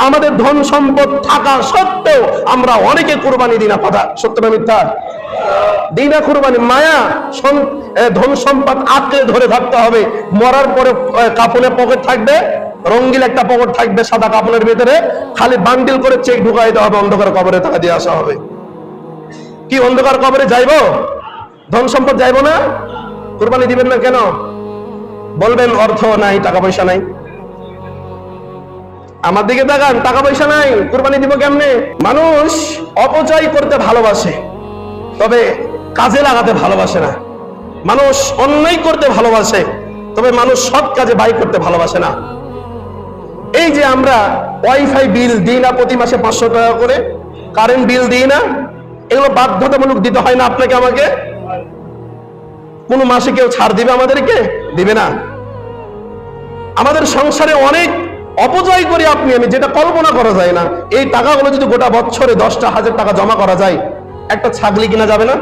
আমাদের ধন সম্পদ থাকা সত্ত্বেও আমরা অনেকে কুরবানি দিই না। কথা সত্য না মিথ্যা? দিই না কুরবানি। মায়া, ধন সম্পদ আঁকড়ে ধরে থাকতে হবে। মরার পরে কাপড়ে পকেট থাকবে, রঙিন একটা পকেট থাকবে সাদা কাপড়ের ভিতরে, খালি বান্ডিল করে চেক ঢুকাই দেওয়া হবে, অন্ধকার কবরে টাকা দিয়ে আসা হবে। কি অন্ধকার কবরে যাইবো? ধন সম্পদ যাইবো না? কুরবানি দিবেন না কেন? বলবেন অর্থ নাই, টাকা পয়সা নাই। আমার দিকে তাকান, টাকা পয়সা নাই, কুরবানি দিব কেমনে? মানুষ অপচয় করতে ভালোবাসে, তবে কাজে লাগাতে ভালোবাসে না। মানুষ অন্যায় করতে ভালোবাসে, তবে মানুষ সৎ কাজে ব্যয় করতে ভালোবাসে না। এই যে আমরা ওয়াইফাই বিল দিই না প্রতি মাসে 500 টাকা করে, কারেন্ট বিল দিই না, এগুলো বাধ্যতামূলক দিতে হয় না আপনাকে আমাকে? কোন মাসে কেউ ছাড় দিবে আমাদেরকে? দিবে না। আমাদের সংসারে অনেক অপচয় করি আপনি আমি, যেটা কল্পনা করা যায় না। এই টাকাগুলো যদি গোটা বছরে 10টা 1000 টাকা জমা করা যায়, একটা ছাগলি কিনা যাবে না?